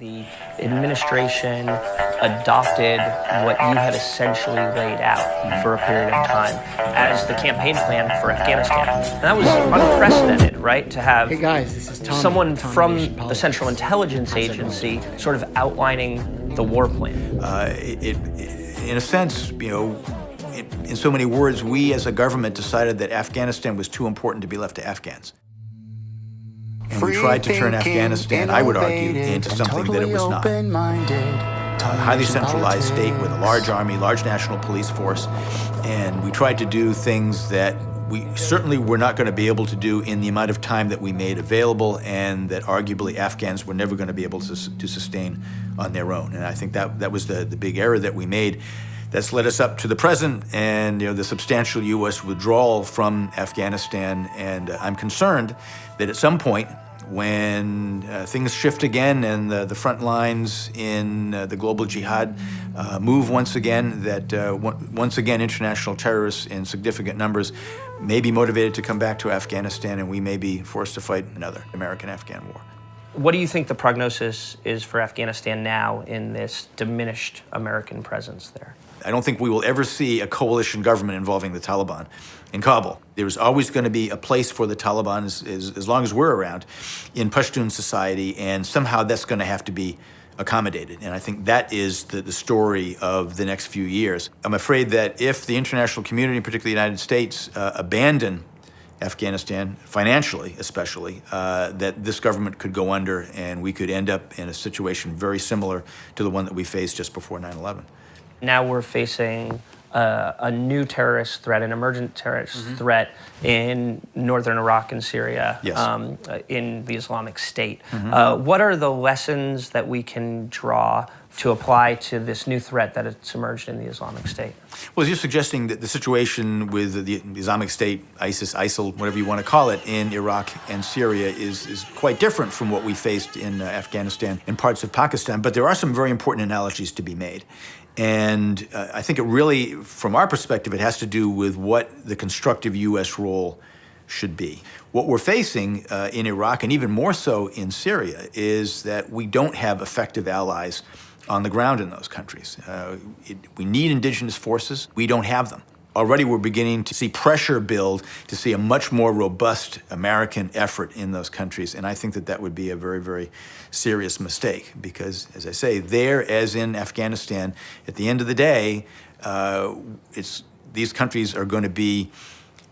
The administration adopted what you had essentially laid out for a period of time as the campaign plan for Afghanistan. And that was unprecedented, right? To have hey guys, this is Tommy. Someone from the Central Intelligence Agency sort of outlining the war plan. In a sense, in so many words, we as a government decided that Afghanistan was too important to be left to Afghans. And we tried to turn Afghanistan, I would argue, into something that it was not. A highly centralized state with a large army, large national police force, and we tried to do things that we certainly were not going to be able to do in the amount of time that we made available, and that arguably Afghans were never going to be able to sustain on their own. And I think that was the big error that we made. That's led us up to the present and the substantial U.S. withdrawal from Afghanistan. And I'm concerned that at some point, when things shift again and the front lines in the global jihad move once again, that once again international terrorists in significant numbers may be motivated to come back to Afghanistan, and we may be forced to fight another American-Afghan war. What do you think the prognosis is for Afghanistan now in this diminished American presence there? I don't think we will ever see a coalition government involving the Taliban in Kabul. There's always going to be a place for the Taliban as long as we're around in Pashtun society, and somehow that's going to have to be accommodated. And I think that is the story of the next few years. I'm afraid that if the international community, particularly the United States, abandon Afghanistan, financially especially, that this government could go under and we could end up in a situation very similar to the one that we faced just before 9/11. Now we're facing a new terrorist threat, an emergent terrorist threat in northern Iraq and Syria, yes. In the Islamic State. What are the lessons that we can draw to apply to this new threat that it's emerged in the Islamic State? Well, you're suggesting that the situation with the Islamic State, ISIS, ISIL, whatever you want to call it, in Iraq and Syria is quite different from what we faced in Afghanistan and parts of Pakistan. But there are some very important analogies to be made. And I think it really, from our perspective, it has to do with what the constructive U.S. role should be. What we're facing in Iraq, and even more so in Syria, is that we don't have effective allies on the ground in those countries. We need indigenous forces. We don't have them. Already we're beginning to see pressure build to see a much more robust American effort in those countries. And I think that would be a very, very serious mistake because, as I say, there, as in Afghanistan, at the end of the day, these countries are going to be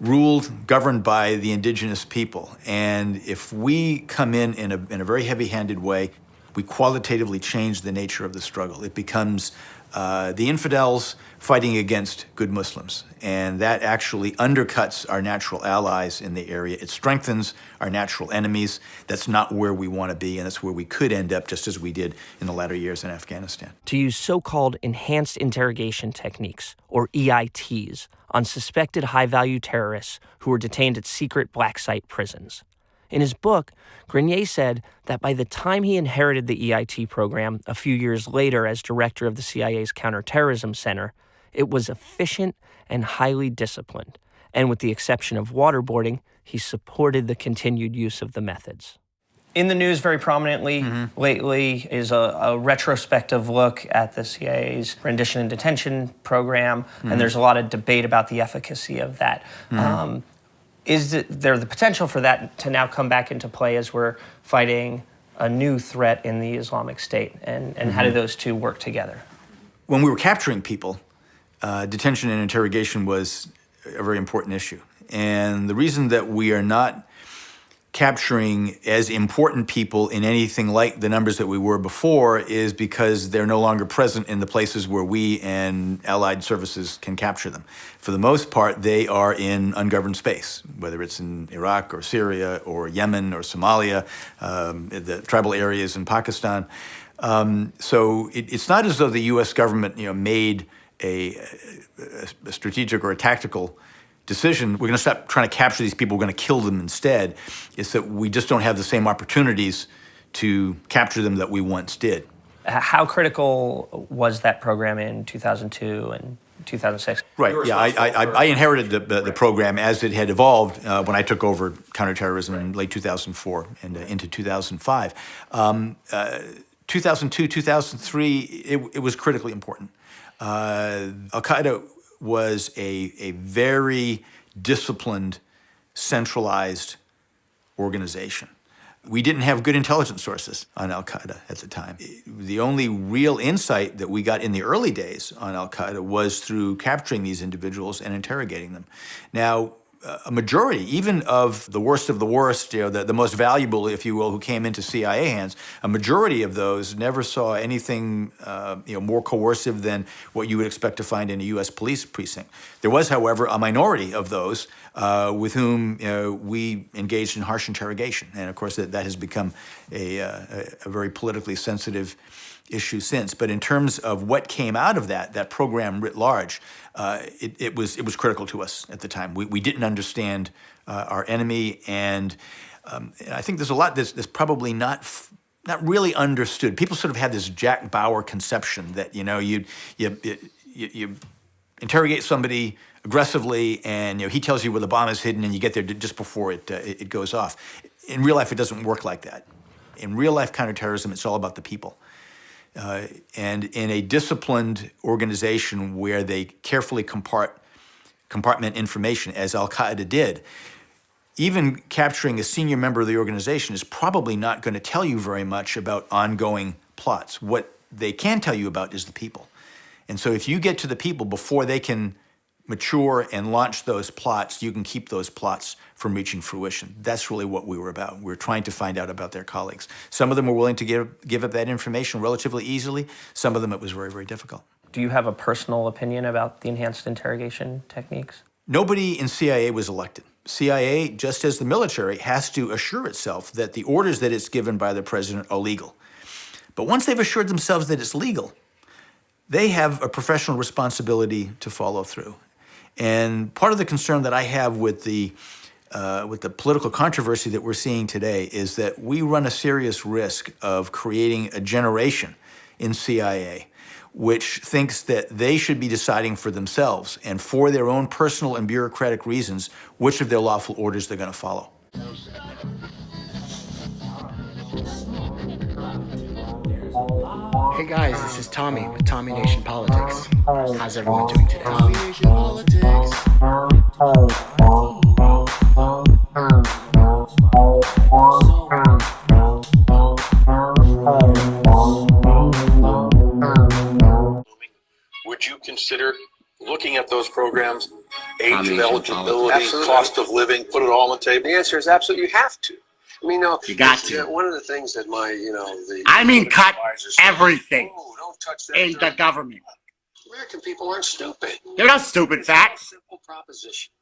ruled, governed by the indigenous people. And if we come in a very heavy-handed way, we qualitatively change the nature of the struggle. It becomes the infidels fighting against good Muslims. And that actually undercuts our natural allies in the area. It strengthens our natural enemies. That's not where we want to be, and that's where we could end up, just as we did in the latter years in Afghanistan. To use so-called enhanced interrogation techniques, or EITs, on suspected high-value terrorists who were detained at secret black site prisons. In his book, Grenier said that by the time he inherited the EIT program a few years later as director of the CIA's Counterterrorism Center, it was efficient and highly disciplined. And with the exception of waterboarding, he supported the continued use of the methods. In the news very prominently lately is a retrospective look at the CIA's rendition and detention program, and there's a lot of debate about the efficacy of that. Is there the potential for that to now come back into play as we're fighting a new threat in the Islamic State? And how do those two work together? When we were capturing people, detention and interrogation was a very important issue. And the reason that we are not capturing as important people in anything like the numbers that we were before is because they're no longer present in the places where we and allied services can capture them. For the most part, they are in ungoverned space, whether it's in Iraq or Syria or Yemen or Somalia, the tribal areas in Pakistan. So it's not as though the U.S. government made a strategic or a tactical decision, we're going to stop trying to capture these people, we're going to kill them instead. It's that we just don't have the same opportunities to capture them that we once did. How critical was that program in 2002 and 2006? Right, yeah, I inherited the program as it had evolved when I took over counterterrorism in late 2004 and into 2005. 2002, 2003, it was critically important. Al-Qaeda was a very disciplined, centralized organization. We didn't have good intelligence sources on Al-Qaeda at the time. The only real insight that we got in the early days on Al-Qaeda was through capturing these individuals and interrogating them. Now, a majority, even of the worst, the most valuable, if you will, who came into CIA hands, a majority of those never saw anything more coercive than what you would expect to find in a U.S. police precinct. There was, however, a minority of those with whom we engaged in harsh interrogation. And of course, that has become a very politically sensitive issue since. But in terms of what came out of that program writ large, it was critical to us at the time. We didn't understand our enemy, and I think there's a lot that's probably not really understood. People sort of had this Jack Bauer conception that you interrogate somebody aggressively, and he tells you where the bomb is hidden, and you get there just before it goes off. In real life, it doesn't work like that. In real life counterterrorism, it's all about the people. And in a disciplined organization where they carefully compartment information, as Al-Qaeda did, even capturing a senior member of the organization is probably not going to tell you very much about ongoing plots. What they can tell you about is the people. And so if you get to the people before they can mature and launch those plots, you can keep those plots from reaching fruition. That's really what we were about. We were trying to find out about their colleagues. Some of them were willing to give up that information relatively easily. Some of them it was very, very difficult. Do you have a personal opinion about the enhanced interrogation techniques? Nobody in CIA was elected. CIA, just as the military, has to assure itself that the orders that it's given by the president are legal. But once they've assured themselves that it's legal, they have a professional responsibility to follow through. And part of the concern that I have with the political controversy that we're seeing today is that we run a serious risk of creating a generation in CIA which thinks that they should be deciding for themselves and for their own personal and bureaucratic reasons which of their lawful orders they're going to follow. Hey guys, this is Tommy with Tommy Nation Politics. How's everyone doing today? Tommy Nation Politics. Would you consider looking at those programs, age of eligibility, cost of living, put it all on the table? The answer is absolutely. You have to. I mean, no, you got to. One of the things that cut everything don't touch that in the government. American people aren't stupid. They're not stupid, facts. Simple proposition.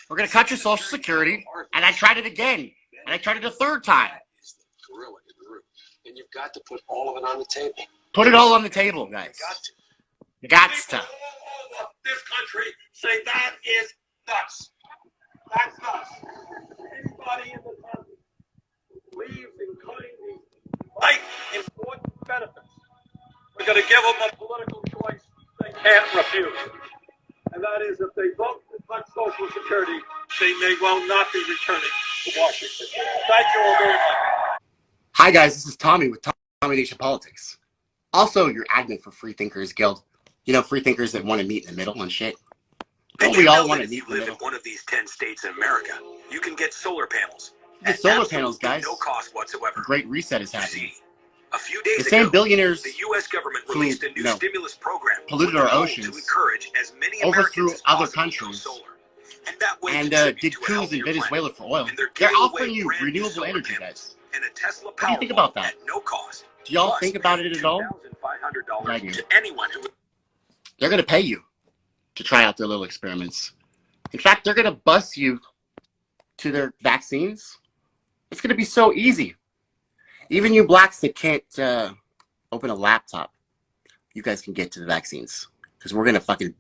We're going to cut your Social Security, and I tried it again, and I tried it a third time. That is the gorilla in the room. And you've got to put all of it on the table. Put it all on the table, guys. You got to. This country say that is nuts. That's nuts. Anybody in the country believes in cutting these life important benefits, we're going to give them a political choice they can't refuse. And that is, if they vote to cut Social Security, they may well not be returning to Washington. Thank you all very much. Hi guys, this is Tommy with Tommy Nation Politics. Also, your admin for Free Thinkers Guild. You know, free thinkers that want to meet in the middle and shit. Don't we all want to meet in the middle? If you live in one of these 10 states in America, you can get solar panels. Get solar panels, guys. No cost whatsoever. A great reset is happening. A few days the same ago, billionaires the U.S. government released a new stimulus program polluted our oceans, to encourage as many overthrew Americans other as countries, solar. And that way and did coups in Venezuela for oil. They're offering you renewable energy, guys. And a Tesla what do you think about that? At no cost. Do y'all think about it at all? $2,500 to anyone who... They're going to pay you to try out their little experiments. In fact, they're going to bus you to their vaccines. It's going to be so easy. Even you blacks that can't open a laptop, you guys can get to the vaccines because we're going to fucking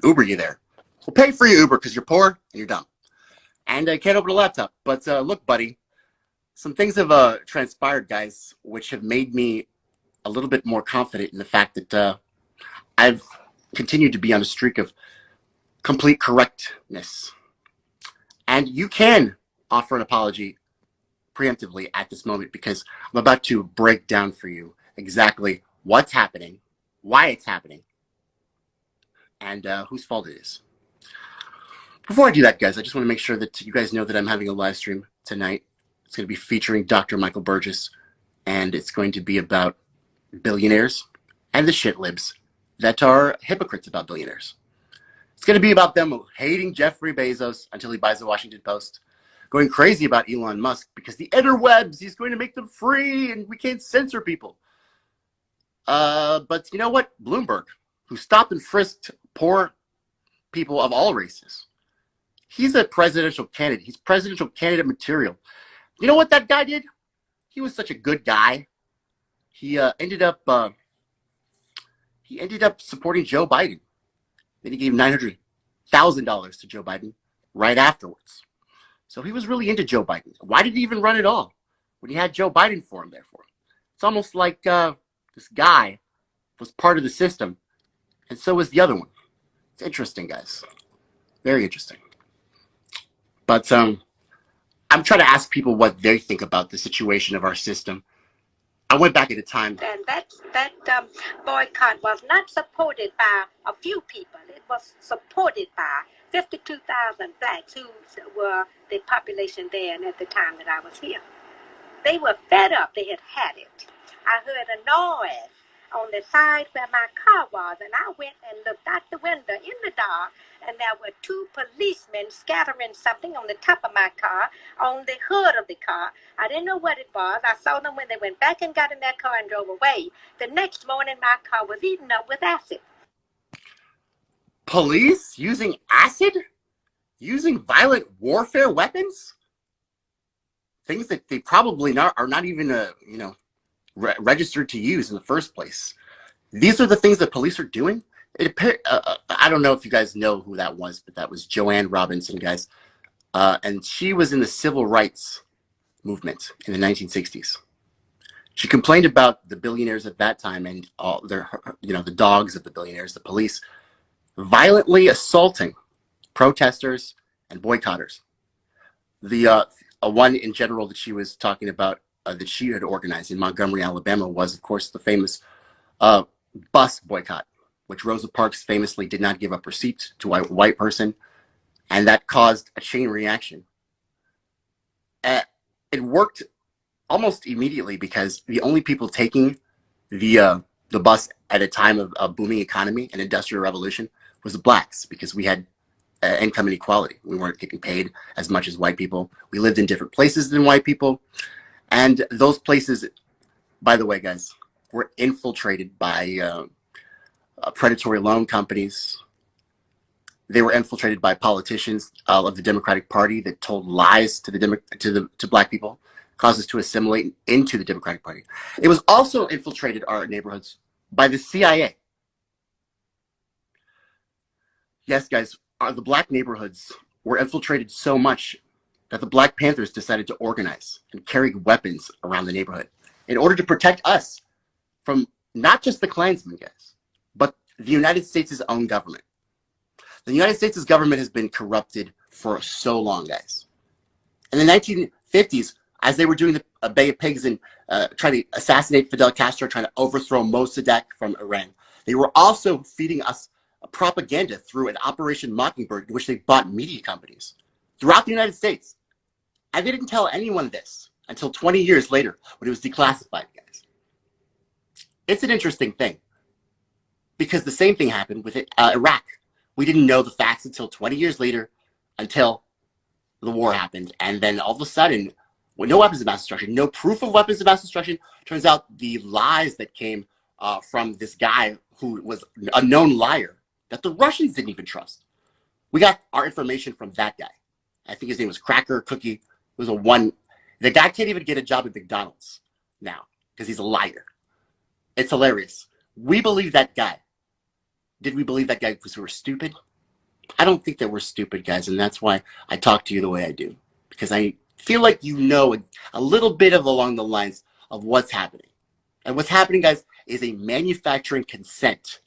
Uber you there. We'll pay for your Uber because you're poor and you're dumb. And can't open a laptop. But look, buddy, some things have transpired, guys, which have made me a little bit more confident in the fact that I've continued to be on a streak of complete correctness. And you can offer an apology preemptively at this moment because I'm about to break down for you exactly what's happening, why it's happening, and whose fault it is. Before I do that, guys, I just want to make sure that you guys know that I'm having a live stream tonight. It's going to be featuring Dr. Michael Burgess, and it's going to be about billionaires and the shit libs that are hypocrites about billionaires. It's going to be about them hating Jeffrey Bezos until he buys the Washington Post, going crazy about Elon Musk because the interwebs, he's going to make them free and we can't censor people. But you know what? Bloomberg, who stopped and frisked poor people of all races, he's a presidential candidate. He's presidential candidate material. You know what that guy did? He was such a good guy. He ended up supporting Joe Biden. Then he gave $900,000 to Joe Biden right afterwards. So he was really into Joe Biden. Why did he even run at all when he had Joe Biden for him there for him? It's almost like this guy was part of the system, and so was the other one. It's interesting, guys. Very interesting. But I'm trying to ask people what they think about the situation of our system. I went back at a time. And that boycott was not supported by a few people. It was supported by 52,000 blacks who were the population there and at the time that I was here. They were fed up. They had it. I heard a noise on the side where my car was, and I went and looked out the window in the dark, and there were two policemen scattering something on the top of my car, on the hood of the car. I didn't know what it was. I saw them when they went back and got in their car and drove away. The next morning, my car was eaten up with acid. Police using acid? Using violent warfare weapons? Things that they probably are not even registered to use in the first place. These are the things that police are doing. I don't know if you guys know who that was, but that was Joanne Robinson, guys. And she was in the civil rights movement in the 1960s. She complained about the billionaires at that time and all their, the dogs of the billionaires, the police, violently assaulting protesters and boycotters. The one in general that she was talking about that she had organized in Montgomery, Alabama, was, of course, the famous bus boycott, which Rosa Parks famously did not give up her seat to a white person, and that caused a chain reaction. It worked almost immediately because the only people taking the bus at a time of a booming economy and industrial revolution was the blacks, because we had income inequality. We weren't getting paid as much as white people. We lived in different places than white people. And those places, by the way, guys, were infiltrated by predatory loan companies. They were infiltrated by politicians of the Democratic Party that told lies to black people, caused us to assimilate into the Democratic Party. It was also infiltrated our neighborhoods by the CIA. Yes, guys, the black neighborhoods were infiltrated so much that the Black Panthers decided to organize and carry weapons around the neighborhood in order to protect us from not just the Klansmen, guys, but the United States' own government. The United States' government has been corrupted for so long, guys. In the 1950s, as they were doing the Bay of Pigs and trying to assassinate Fidel Castro, trying to overthrow Mossadegh from Iran, they were also feeding us propaganda through an Operation Mockingbird, in which they bought media companies throughout the United States. And they didn't tell anyone this until 20 years later when it was declassified, guys. It's an interesting thing because the same thing happened with Iraq. We didn't know the facts until 20 years later, until the war happened. And then all of a sudden, with no weapons of mass destruction, no proof of weapons of mass destruction, turns out the lies that came from this guy who was a known liar that the Russians didn't even trust. We got our information from that guy. I think his name was Cracker Cookie. It was the guy can't even get a job at McDonald's now because he's a liar. It's hilarious. We believe that guy. Did we believe that guy because we were stupid? I don't think that we're stupid, guys, and that's why I talk to you the way I do, because I feel like you know a little bit of along the lines of what's happening. And what's happening, guys, is a manufacturing consent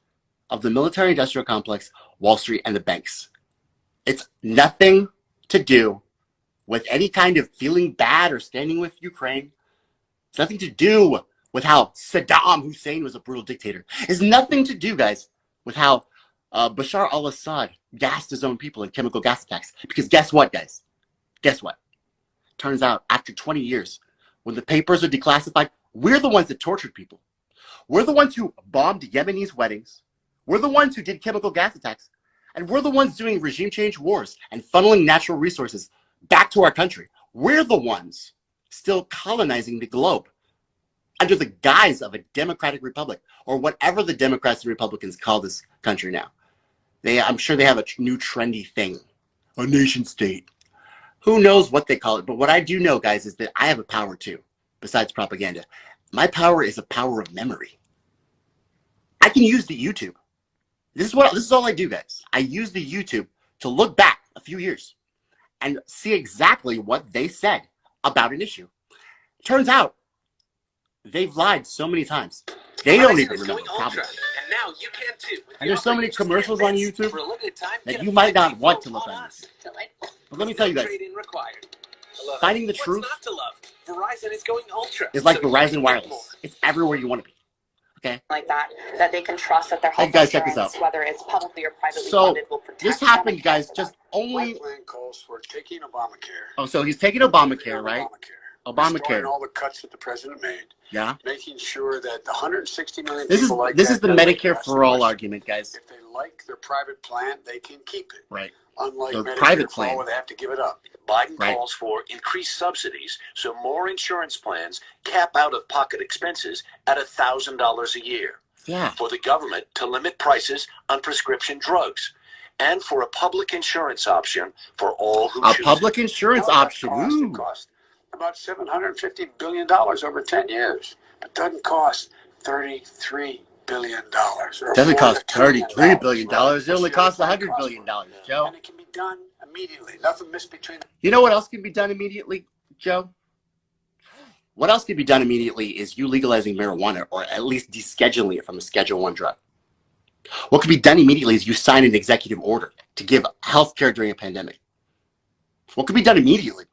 of the military-industrial complex, Wall Street, and the banks. It's nothing to do with any kind of feeling bad or standing with Ukraine. It's nothing to do with how Saddam Hussein was a brutal dictator. It has nothing to do, guys, with how Bashar al-Assad gassed his own people in chemical gas attacks. Because guess what, guys? Guess what? Turns out, after 20 years, when the papers are declassified, we're the ones that tortured people. We're the ones who bombed Yemenis' weddings. We're the ones who did chemical gas attacks. And we're the ones doing regime change wars and funneling natural resources back to our country. We're the ones still colonizing the globe under the guise of a democratic republic, or whatever the Democrats and Republicans call this country now. I'm sure they have a new trendy thing, a nation state. Who knows what they call it? But what I do know, guys, is that I have a power too, besides propaganda. My power is a power of memory. I can use the YouTube. This is all I do, guys. I use the YouTube to look back a few years and see exactly what they said about an issue. Turns out they've lied so many times. They don't even remember problems. And now you can too. And there's so many commercials on YouTube that you might not want to look at. But let me tell you guys, finding the truth Verizon is going ultra. is like Verizon Wireless. It's everywhere you want to be. Okay? Like that they can trust that their health guys, check this insurance, out. whether it's publicly or privately So funded, will protect this them happened, and guys, care for just them. only. My plan calls for taking Obamacare. Oh, so he's taking Obamacare, right? Restoring Obamacare. all the cuts that the president made. Yeah. Making sure that the 160 million This is people like this that is the that like Medicare us, for all if argument, guys. they like their private plan, they can keep it. Right. Unlike Their Medicare private for all, plan. where they have to give it up. Biden Right. calls for increased subsidies so more insurance plans cap out-of-pocket expenses at $1,000 a year. Yeah. For the government to limit prices on prescription drugs, and for a public insurance option for all who A choose public insurance Now, that option. cost, Ooh. it cost about $750 billion over 10 years. But doesn't cost $33 billion. Doesn't cost $33 billion. Right? It only costs $100 billion, Joe. And it can be done immediately. Nothing missed between. You know what else can be done immediately, Joe? What else can be done immediately is you legalizing marijuana, or at least descheduling it from a Schedule 1 drug. What can be done immediately is you sign an executive order to give health care during a pandemic. What can be done immediately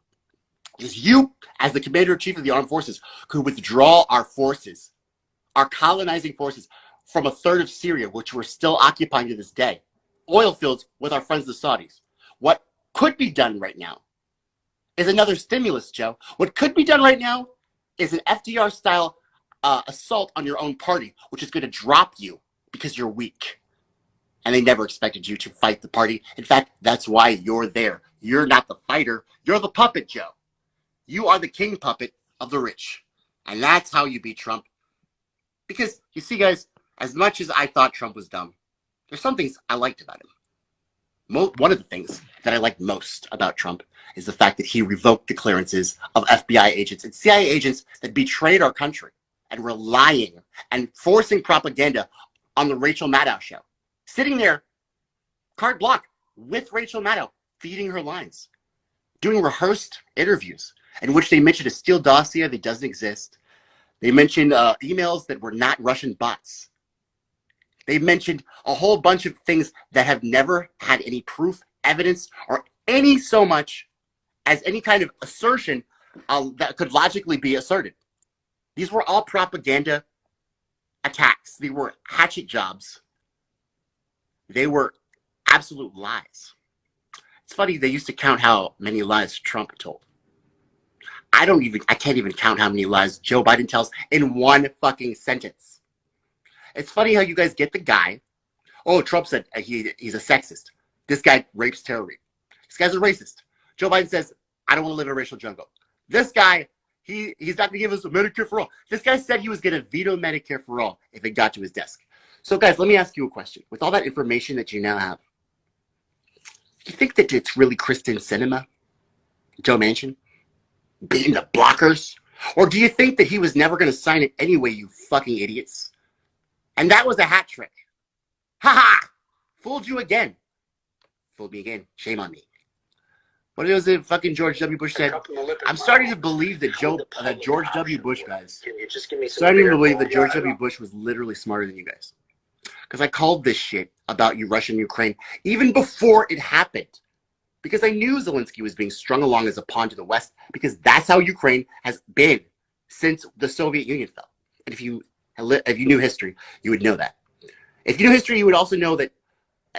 is you, as the commander-in-chief of the armed forces, could withdraw our forces, our colonizing forces, from a third of Syria, which we're still occupying to this day, oil fields with our friends the Saudis. What could be done right now is another stimulus, Joe. What could be done right now is an FDR-style assault on your own party, which is going to drop you because you're weak. And they never expected you to fight the party. In fact, that's why you're there. You're not the fighter. You're the puppet, Joe. You are the king puppet of the rich. And that's how you beat Trump. Because, you see, guys, as much as I thought Trump was dumb, there's some things I liked about him. One of the things that I liked most about Trump is the fact that he revoked the clearances of FBI agents and CIA agents that betrayed our country and were lying and forcing propaganda on the Rachel Maddow show. Sitting there, carte blanche, with Rachel Maddow, feeding her lines, doing rehearsed interviews in which they mentioned a Steele dossier that doesn't exist. They mentioned emails that were not Russian bots. They mentioned a whole bunch of things that have never had any proof, evidence, or any so much as any kind of assertion that could logically be asserted. These were all propaganda attacks. They were hatchet jobs. They were absolute lies. It's funny, they used to count how many lies Trump told. I can't even count how many lies Joe Biden tells in one fucking sentence. It's funny how you guys get the guy. Oh, Trump said he's a sexist. This guy rapes terror rape. This guy's a racist. Joe Biden says, I don't want to live in a racial jungle. This guy, he's not going to give us a Medicare for all. This guy said he was going to veto Medicare for all if it got to his desk. So, guys, let me ask you a question. With all that information that you now have, do you think that it's really Kristen Sinema, Joe Manchin, beating the blockers? Or do you think that he was never going to sign it anyway, you fucking idiots? And that was a hat trick. Ha ha! Fooled you again. Fooled me again. Shame on me. What was it fucking George W. Bush said? I'm starting to believe that George W. Bush, guys. Starting to believe that George W. Bush was literally smarter than you guys. Because I called this shit about you Russia and Ukraine even before it happened. Because I knew Zelensky was being strung along as a pawn to the West, because that's how Ukraine has been since the Soviet Union fell. And if you knew history, you would know that. If you knew history, you would also know that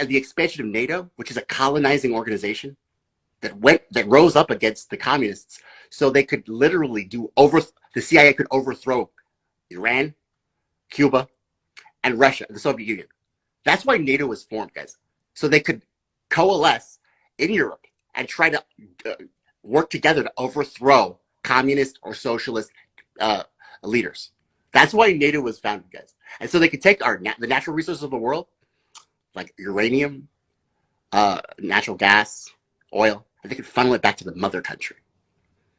the expansion of NATO, which is a colonizing organization that rose up against the communists, so they could literally the CIA could overthrow Iran, Cuba, and Russia, the Soviet Union. That's why NATO was formed, guys. So they could coalesce in Europe and try to work together to overthrow communist or socialist leaders. That's why NATO was founded, guys. And so they could take the natural resources of the world, like uranium, natural gas, oil, and they could funnel it back to the mother country,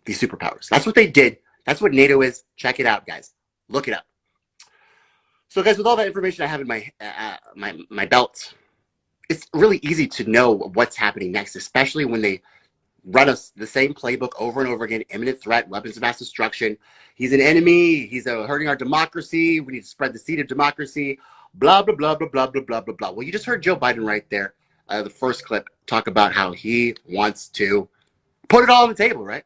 these superpowers. That's what they did. That's what NATO is. Check it out, guys. Look it up. So, guys, with all that information I have in my belt, it's really easy to know what's happening next, especially when they run us the same playbook over and over again. Imminent threat, weapons of mass destruction. He's an enemy. He's hurting our democracy. We need to spread the seed of democracy. Blah, blah, blah, blah, blah, blah, blah, blah, blah. Well, you just heard Joe Biden right there, the first clip, talk about how he wants to put it all on the table, right?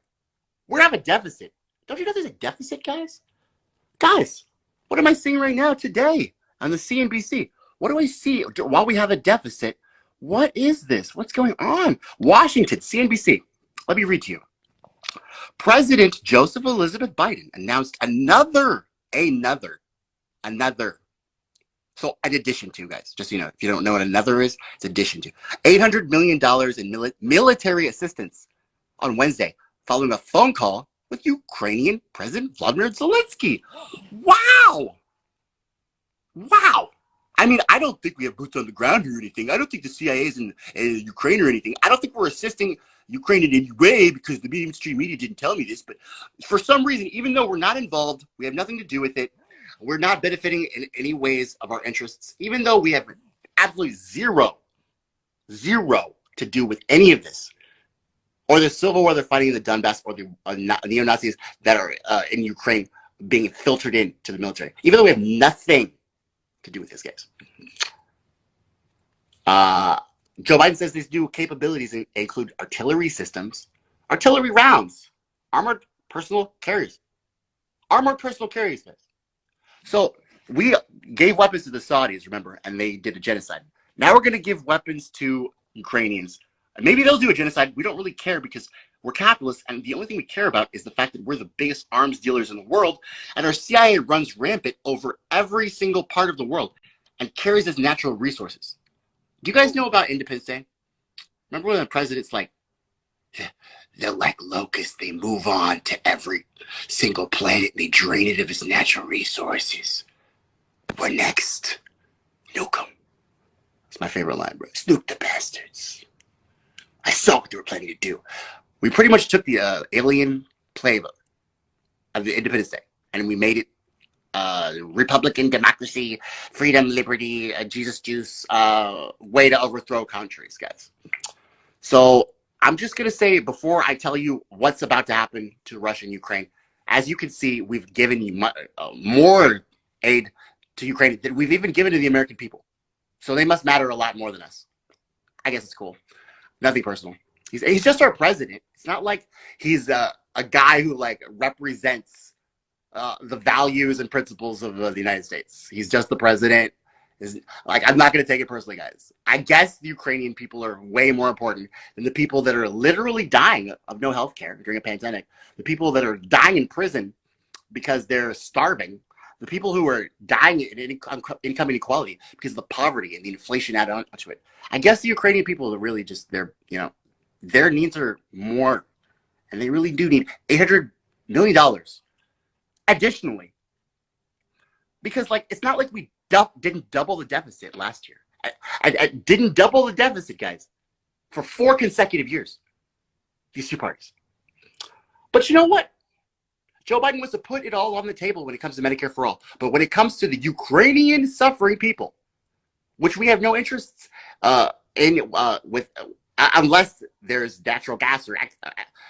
We have a deficit. Don't you know there's a deficit, guys? Guys, what am I seeing right now today on the CNBC? What do I see while we have a deficit? What is this? What's going on? Washington, CNBC. Let me read to you. President Joseph Elizabeth Biden announced another. So, in addition to, guys, just so you know, if you don't know what another is, it's addition to $800 million in military assistance on Wednesday, following a phone call with Ukrainian President Vladimir Zelensky. Wow. I mean, I don't think we have boots on the ground or anything. I don't think the CIA is in Ukraine or anything. I don't think we're assisting Ukraine in any way because the mainstream media didn't tell me this. But for some reason, even though we're not involved, we have nothing to do with it. We're not benefiting in any ways of our interests, even though we have absolutely zero to do with any of this, or the civil war they're fighting in the Donbass, or the neo-Nazis that are in Ukraine being filtered into the military, even though we have nothing to do with this, guys. Joe Biden says these new capabilities include artillery systems, artillery rounds, armored personal carriers, guys. So we gave weapons to the Saudis, remember, and they did a genocide. Now we're going to give weapons to Ukrainians. Maybe they'll do a genocide. We don't really care because we're capitalists, and the only thing we care about is the fact that we're the biggest arms dealers in the world, and our CIA runs rampant over every single part of the world and carries its natural resources. Do you guys know about Independence Day? Remember when the president's like, they're like locusts. They move on to every single planet. They drain it of its natural resources. We're next. Nuke them. It's my favorite line, bro. Snoop the bastards. I saw what they were planning to do. We pretty much took the alien playbook of the Independence Day and we made it Republican democracy, freedom, liberty, Jesus juice way to overthrow countries, guys. So I'm just going to say, before I tell you what's about to happen to Russia and Ukraine, as you can see, we've given you more aid to Ukraine than we've even given to the American people. So they must matter a lot more than us. I guess it's cool. Nothing personal. He's just our president. It's not like he's a guy who like represents the values and principles of the United States. He's just the president. I'm not going to take it personally, guys. I guess the Ukrainian people are way more important than the people that are literally dying of no health care during a pandemic, the people that are dying in prison because they're starving, the people who are dying in income inequality because of the poverty and the inflation added onto it. I guess the Ukrainian people are really just, their needs are more, and they really do need $800 million additionally. Because it's not like we didn't double the deficit last year. I didn't double the deficit, guys, for 4 consecutive years. These two parties. But you know what? Joe Biden wants to put it all on the table when it comes to Medicare for all. But when it comes to the Ukrainian suffering people, which we have no interests in unless there's natural gas or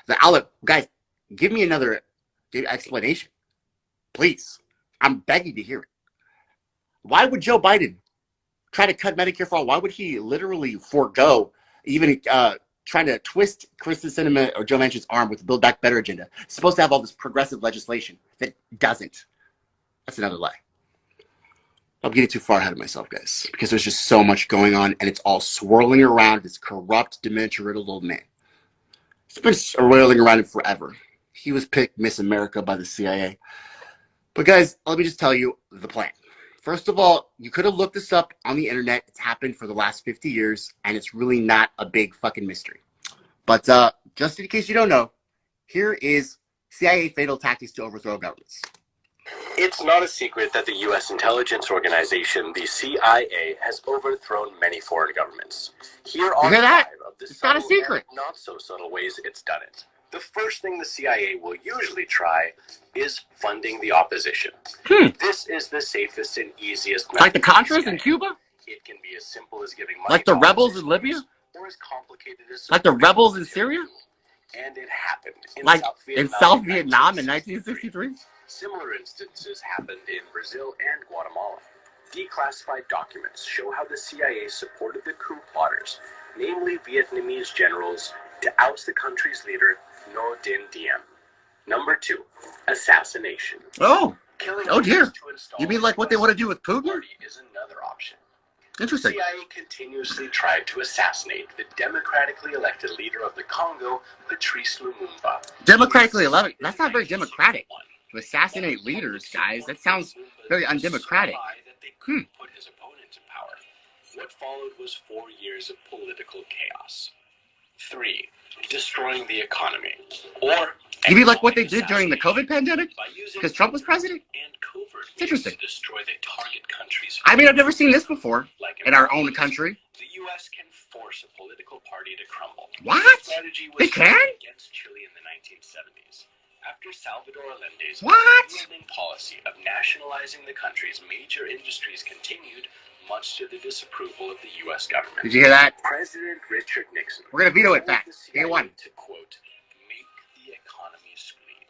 the olive. Guys, give me another explanation, please. I'm begging to hear it. Why would Joe Biden try to cut Medicare for all? Why would he literally forego even trying to twist Kristen Sinema or Joe Manchin's arm with the Build Back Better agenda? It's supposed to have all this progressive legislation that doesn't. That's another lie. I'm getting too far ahead of myself, guys, because there's just so much going on, and it's all swirling around this corrupt, dementia-riddled old man. It's been swirling around him forever. He was picked Miss America by the CIA. But guys, let me just tell you the plan. First of all, you could have looked this up on the internet. It's happened for the last 50 years, and it's really not a big fucking mystery. But just in case you don't know, here is CIA fatal tactics to overthrow governments. It's not a secret that the U.S. intelligence organization, the CIA, has overthrown many foreign governments. Here are You hear that? 5 of the It's not a subtle and secret. not so subtle ways it's done it. The first thing the CIA will usually try is funding the opposition. This is the safest and easiest method. Like the Contras in Cuba? It can be as simple as giving money Like the to rebels in opposition Libya? or as complicated as Like the supporting rebels in military Syria? coup. And it happened in Like in South Vietnam in 1963. 1963? Similar instances happened in Brazil and Guatemala. Declassified documents show how the CIA supported the coup plotters, namely Vietnamese generals, to oust the country's leader, Ngo Dinh Diem. Number 2, assassination. Oh, Killing oh dear. leaders to install You mean like what they want to do with Putin? party is another option. Interesting. The CIA continuously tried to assassinate the democratically elected leader of the Congo, Patrice Lumumba. Democratically elected? That's not very democratic. To assassinate leaders, guys, that sounds very undemocratic. Put his opponent in power. What followed was 4 years of political chaos. 3, destroying the economy. Or You mean like what they did during the COVID pandemic? by using Because Trump was president? and covert It's interesting. means to destroy the target country's I mean, I've never seen this before like in our own country. The U.S. can force a political party to crumble. What? This strategy was They can? tried against Chile in the 1970s. After Salvador Allende's What? unyielding policy of nationalizing the country's major industries continued, much to the disapproval of the U.S. government. Did you hear that? President Richard Nixon. We're gonna veto it told back. the Day CIA one. to quote, make the economy scream.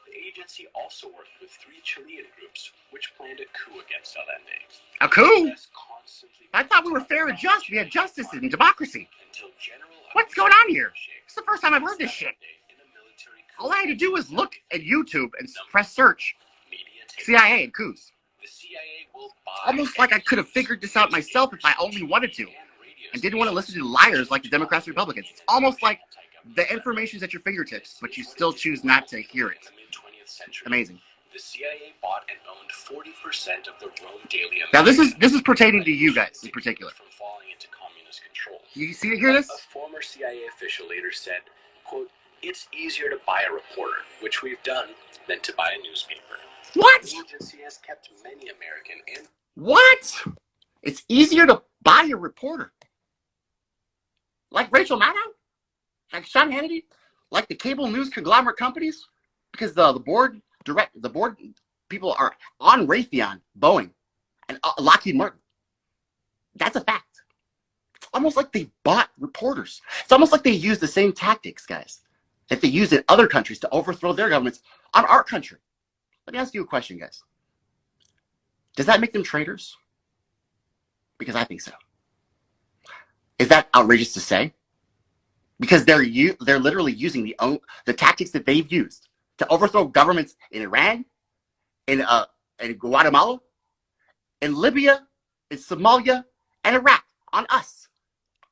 The agency also worked with 3 Chilean groups which planned a coup against Allende. A coup? US constantly I thought we were fair and just. We had justice and democracy. until General What's going on here? It's the first time I've heard this shit. in a military coup. All I had to do was look at YouTube and press search. Media tape. CIA and coups. The CIA will buy Almost like I could have figured this out myself if I only wanted to. And didn't want to listen to liars like the Democrats and Republicans. It's almost like the information's at your fingertips, but you still choose not to hear it. mid-20th century. Amazing. The CIA bought and owned 40% of the Rome Daily Now this American, is pertaining to you guys in particular. from falling into communist control. You see, hear this? A former CIA official later said, quote, it's easier to buy a reporter, which we've done, than to buy a newspaper. What? The agency has kept many American and What? It's easier to buy a reporter. Like Rachel Maddow? Like Sean Hannity? Like the cable news conglomerate companies? Because the board people are on Raytheon, Boeing, and Lockheed Martin. That's a fact. It's almost like they bought reporters. It's almost like they use the same tactics, guys, that they use in other countries to overthrow their governments on our country. Let me ask you a question, guys. Does that make them traitors? Because I think so. Is that outrageous to say? Because they're literally using the tactics that they've used to overthrow governments in Iran, in Guatemala, in Libya, in Somalia, and Iraq on us.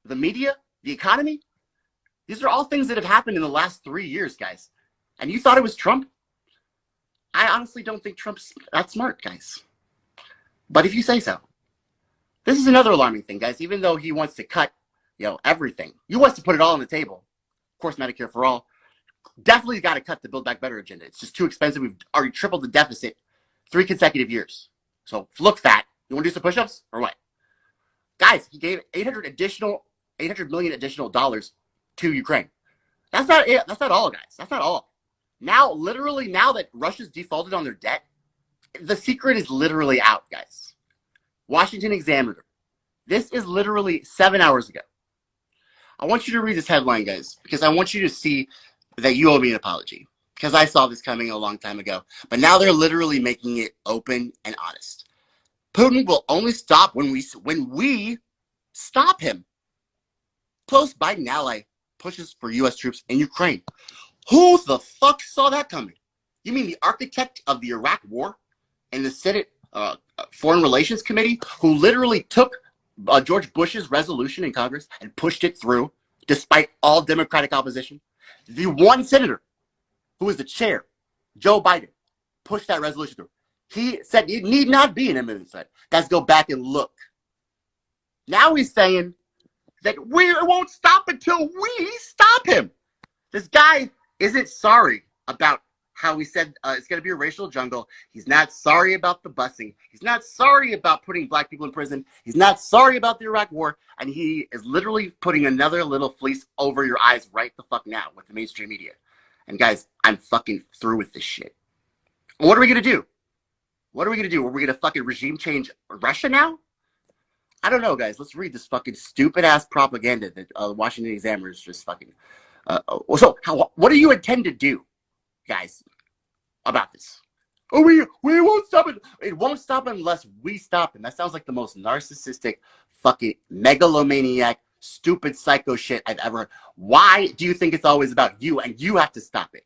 The media, the economy. These are all things that have happened in the last 3 years, guys. And you thought it was Trump? I honestly don't think Trump's that smart, guys. But if you say so. This is another alarming thing, guys. Even though he wants to cut, everything. He wants to put it all on the table. Of course, Medicare for all. Definitely got to cut the Build Back Better agenda. It's just too expensive. We've already tripled the deficit 3 consecutive years. So look fat. You want to do some push-ups or what? Guys, he gave $800 million additional dollars to Ukraine. That's not it. That's not all, guys. That's not all. Now, literally, now that Russia's defaulted on their debt, the secret is literally out, guys. Washington Examiner. This is literally 7 hours ago. I want you to read this headline, guys, because I want you to see that you owe me an apology. Because I saw this coming a long time ago. But now they're literally making it open and honest. Putin will only stop when we stop him. Close Biden ally pushes for U.S. troops in Ukraine. Who the fuck saw that coming? You mean the architect of the Iraq war in the Senate Foreign Relations Committee who literally took George Bush's resolution in Congress and pushed it through despite all Democratic opposition. The one senator who was the chair, Joe Biden, pushed that resolution through. He said it need not be an imminent threat. Guys, go back and look. Now he's saying that we won't stop until we stop him. This guy isn't sorry about how he said it's going to be a racial jungle. He's not sorry about the busing. He's not sorry about putting black people in prison. He's not sorry about the Iraq war. And he is literally putting another little fleece over your eyes right the fuck now with the mainstream media. And guys, I'm fucking through with this shit. What are we going to do? What are we going to do? Are we going to fucking regime change Russia now? I don't know, guys. Let's read this fucking stupid-ass propaganda that Washington Examiner is just fucking... what do you intend to do, guys, about this? Oh, we won't stop it. It won't stop unless we stop him. That sounds like the most narcissistic, fucking megalomaniac, stupid psycho shit I've ever heard. Why do you think it's always about you and you have to stop it?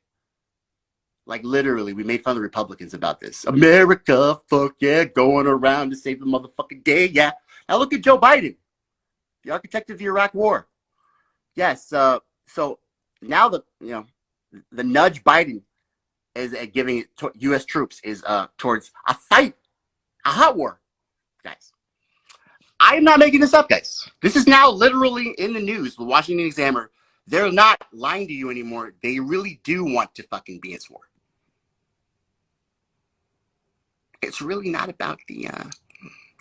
Like, literally, we made fun of the Republicans about this. America, fuck yeah, going around to save the motherfucking day, yeah. Now look at Joe Biden, the architect of the Iraq war. Yes, so now the nudge Biden is giving U.S. troops is towards a fight, a hot war, guys. I'm not making this up, guys. This is now literally in the news. The Washington Examiner, they're not lying to you anymore. They really do want to fucking be at war. It's really not about the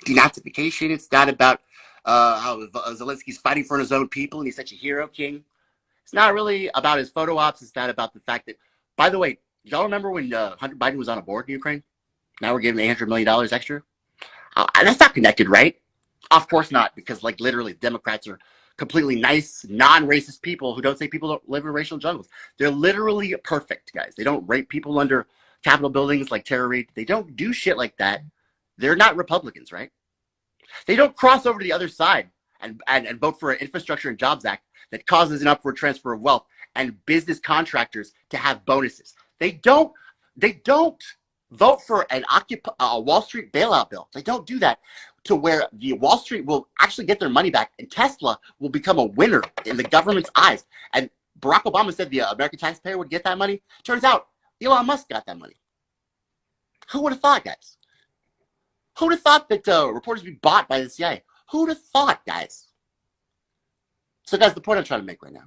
denazification. It's not about how Zelensky's fighting for his own people and he's such a hero king. It's not really about his photo ops. It's not about the fact that, by the way, y'all remember when Hunter Biden was on a board in Ukraine? Now we're giving $800 million extra. That's not connected, right? Of course not, because like literally Democrats are completely nice, non-racist people who don't say people don't live in racial jungles. They're literally perfect, guys. They don't rape people under Capitol buildings like Tara Reid. They don't do shit like that. They're not Republicans, right? They don't cross over to the other side and vote for an Infrastructure and Jobs Act that causes an upward transfer of wealth and business contractors to have bonuses. They don't vote for a Wall Street bailout bill. They don't do that to where the Wall Street will actually get their money back and Tesla will become a winner in the government's eyes. And Barack Obama said the American taxpayer would get that money. Turns out Elon Musk got that money. Who would have thought, guys? Who would have thought that reporters would be bought by the CIA? Who would have thought, guys? So, guys, the point I'm trying to make right now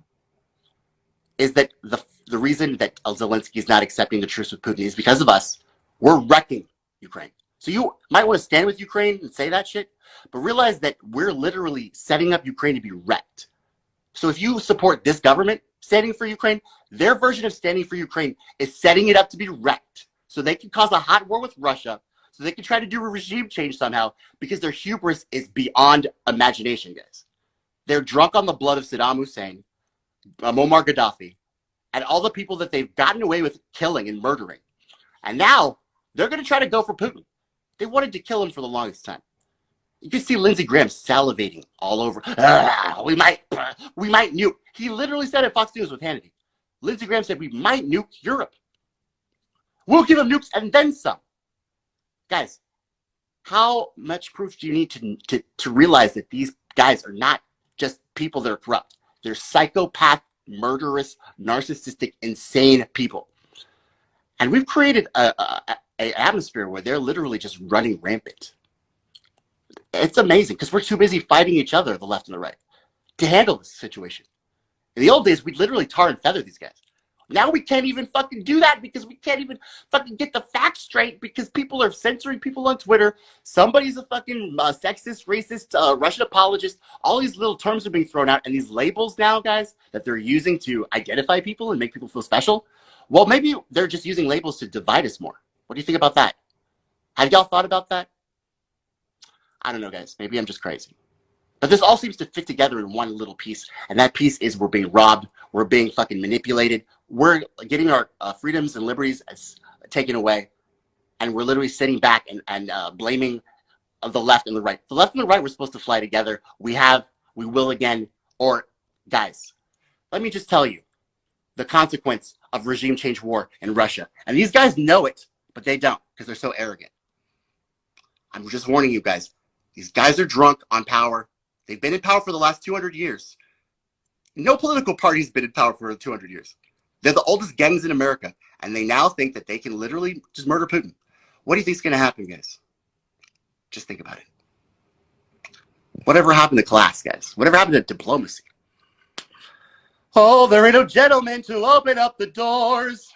is that the reason that Zelensky is not accepting the truce with Putin is because of us. We're wrecking Ukraine. So you might want to stand with Ukraine and say that shit, but realize that we're literally setting up Ukraine to be wrecked. So if you support this government standing for Ukraine, their version of standing for Ukraine is setting it up to be wrecked. So they can cause a hot war with Russia, so they can try to do a regime change somehow, because their hubris is beyond imagination, guys. They're drunk on the blood of Saddam Hussein, Muammar Gaddafi, and all the people that they've gotten away with killing and murdering. And now they're going to try to go for Putin. They wanted to kill him for the longest time. You can see Lindsey Graham salivating all over. We might nuke. He literally said at Fox News with Hannity. Lindsey Graham said we might nuke Europe. We'll give them nukes and then some. Guys, how much proof do you need to realize that these guys are not just people that are corrupt? They're psychopath, murderous, narcissistic, insane people. And we've created an atmosphere where they're literally just running rampant. It's amazing because we're too busy fighting each other, the left and the right, to handle this situation. In the old days, we'd literally tar and feather these guys. Now we can't even fucking do that because we can't even fucking get the facts straight because people are censoring people on Twitter. Somebody's a fucking sexist, racist, Russian apologist. All these little terms are being thrown out, and these labels now, guys, that they're using to identify people and make people feel special. Well, maybe they're just using labels to divide us more. What do you think about that? Have y'all thought about that? I don't know, guys. Maybe I'm just crazy. But this all seems to fit together in one little piece. And that piece is we're being robbed. We're being fucking manipulated. We're getting our freedoms and liberties taken away. And we're literally sitting back and blaming the left and the right. The left and the right were supposed to fly together. We will again. Or, guys, let me just tell you the consequence of regime change war in Russia. And these guys know it, but they don't because they're so arrogant. I'm just warning you guys. These guys are drunk on power. They've been in power for the last 200 years. No political party's been in power for 200 years. They're the oldest gangs in America, and they now think that they can literally just murder Putin. What do you think's going to happen, guys? Just think about it. Whatever happened to class, guys? Whatever happened to diplomacy? Oh, there ain't no gentlemen to open up the doors.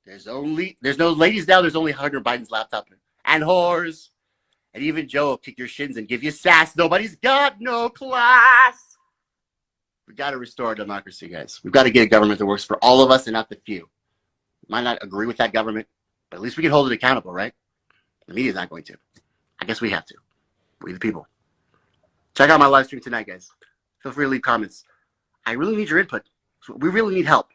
There's no ladies now. There's only Hunter Biden's laptop and whores. And even Joe will kick your shins and give you sass. Nobody's got no class. We got to restore our democracy, guys. We've got to get a government that works for all of us and not the few. Might not agree with that government, but at least we can hold it accountable, right? The media's not going to. I guess we have to. We the people. Check out my live stream tonight, guys. Feel free to leave comments. I really need your input. We really need help.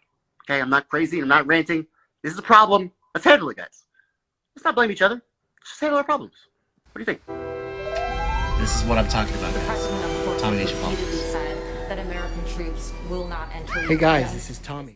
Okay, I'm not crazy. I'm not ranting. This is a problem. Let's handle it, guys. Let's not blame each other. Let's just handle our problems. What do you think? This is what I'm talking about, guys. Tommy Nation Politics. That American troops will not enter. Hey guys, this is Tommy.